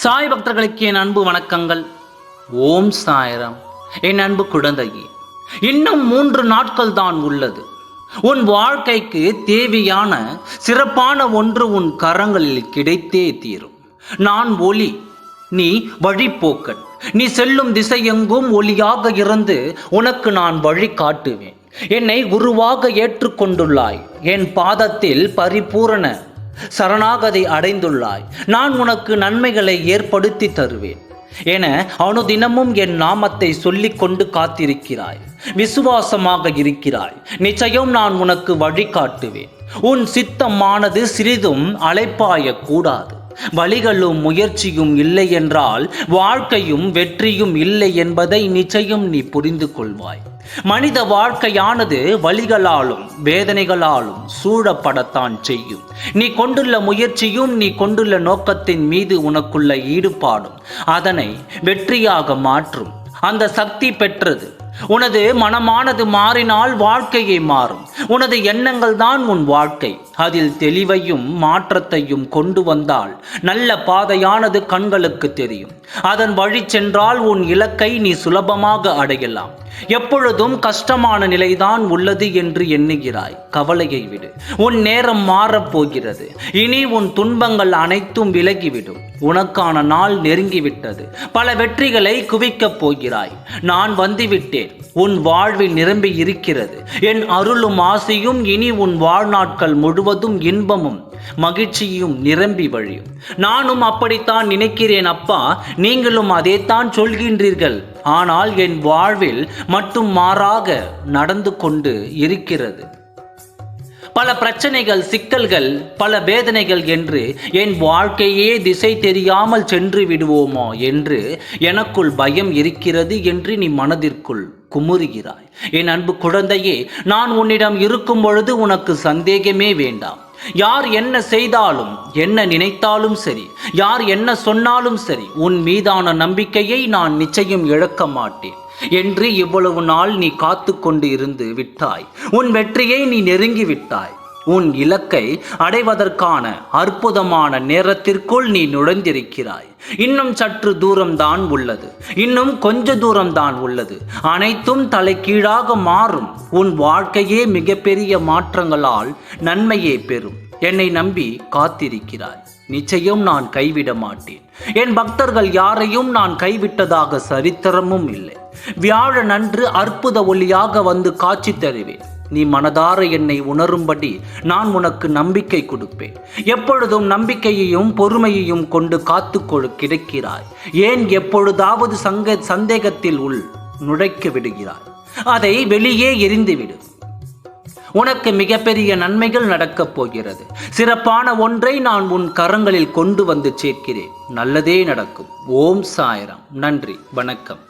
சாய் பக்தர்களுக்கு என் அன்பு வணக்கங்கள். ஓம் சாய்ராம். என் அன்பு குழந்தையே, இன்னும் 3 நாட்கள் தான் உள்ளது. உன் வாழ்க்கைக்கு தேவையான சிறப்பான ஒன்று உன் கரங்களில் கிடைத்தே தீரும். நான் ஒளி, நீ வழிப்போக்கன். நீ செல்லும் திசையெங்கும் ஒளியாக இருந்து உனக்கு நான் வழி காட்டுவேன். என்னை குருவாக ஏற்றுக்கொண்டுள்ளாய். என் பாதத்தில் பரிபூரண சரணாகதி அடைந்துள்ளாய். நான் உனக்கு நன்மைகளை ஏற்படுத்தி தருவேன் என அனுதினமும் என் நாமத்தை சொல்லிக் கொண்டு காத்திருக்கிறாய். விசுவாசமாக இருக்கிறாய். நிச்சயம் நான் உனக்கு வழிகாட்டுவேன். உன் சித்தமானது சிறிதும் அலைப்பாய கூடாது. வழிகளும் முயற்சியும் இல்லை என்றால் வாழ்க்கையும் வெற்றியும் இல்லை என்பதை நிச்சயம் நீ புரிந்து கொள்வாய். மனித வாழ்க்கையானது வலிகளாலும் வேதனைகளாலும் சூழப்படத்தான் செய்யும். நீ கொண்டுள்ள முயற்சியும் நீ கொண்டுள்ள நோக்கத்தின் மீது உனக்குள்ள ஈடுபாடும் அதனை வெற்றியாக மாற்றும். அந்த சக்தி பெற்றது. உனது மனமானது மாறினால் வாழ்க்கையை மாறும். உனது எண்ணங்கள் தான் உன் வாழ்க்கை. அதில் தெளிவையும் மாற்றத்தையும் கொண்டு வந்தால் நல்ல பாதையானது கண்களுக்கு தெரியும். அதன் வழி சென்றால் உன் இலக்கை நீ சுலபமாக அடையலாம். எப்பொழுதும் கஷ்டமான நிலைதான் உள்ளது என்று எண்ணுகிறாய். கவலையை விடு. உன் நேரம் மாறப்போகிறது. இனி உன் துன்பங்கள் அனைத்தும் விலகிவிடும். உனக்கான நாள் நெருங்கிவிட்டது. பல வெற்றிகளை குவிக்கப் போகிறாய். நான் வந்துவிட்டேன். உன் வாழ்வில் நிரம்பி இருக்கிறது என் அருளும் ஆசையும். இனி உன் வாழ்நாட்கள் முழுவதும் இன்பமும் மகிழ்ச்சியும் நிரம்பி வழியும். நானும் அப்படித்தான் நினைக்கிறேன் அப்பா. நீங்களும் அதைத்தான் சொல்கின்றீர்கள். ஆனால் என் வாழ்வில் மட்டும் மாறாக நடந்து கொண்டு இருக்கிறது. பல பிரச்சனைகள், சிக்கல்கள், பல வேதனைகள் என்று என் வாழ்க்கையே திசை தெரியாமல் சென்று விடுவோமோ என்று எனக்குள் பயம் இருக்கிறது என்று நீ மனதிற்குள் குமுறுகிறாய். என் அன்பு குழந்தையே, நான் உன்னிடம் இருக்கும் பொழுது உனக்கு சந்தேகமே வேண்டாம். யார் என்ன செய்தாலும் என்ன நினைத்தாலும் சரி, யார் என்ன சொன்னாலும் சரி, உன் மீதான நம்பிக்கையை நான் நிச்சயம் இழக்க மாட்டேன் என்று இவ்வளவு நாள் நீ காத்து கொண்டு இருந்து விட்டாய். உன் வெற்றியை நீ நெருங்கி விட்டாய். உன் இலக்கை அடைவதற்கான அற்புதமான நேரத்திற்குள் நீ நுழைந்திருக்கிறாய். இன்னும் சற்று தூரம்தான் உள்ளது. இன்னும் கொஞ்ச தூரம்தான் உள்ளது. அனைத்தும் தலைகீழாக மாறும். உன் வாழ்க்கையே மிகப்பெரிய மாற்றங்களால் நன்மையே பெறும். என்னை நம்பி காத்திருக்கிறாய். நிச்சயம் நான் கைவிட மாட்டேன். என் பக்தர்கள் யாரையும் நான் கைவிட்டதாக சரித்திரமும் இல்லை. வியாழனன்று அற்புத ஒளியாக வந்து காட்சி தருவேன். நீ மனதார என்னை உணரும்படி நான் உனக்கு நம்பிக்கை கொடுப்பேன். எப்பொழுதும் நம்பிக்கையையும் பொறுமையையும் கொண்டு காத்துக்கொள் கிடைக்கிறாய். ஏன் எப்பொழுதாவது சந்தேகத்தில் நுழைக்க விடுகிறாய்? அதை வெளியே எரிந்துவிடு. உனக்கு மிகப்பெரிய நன்மைகள் நடக்கப் போகிறது. சிறப்பான ஒன்றை நான் உன் கரங்களில் கொண்டு வந்து சேர்க்கிறேன். நல்லதே நடக்கும். ஓம் சாய்ராம். நன்றி, வணக்கம்.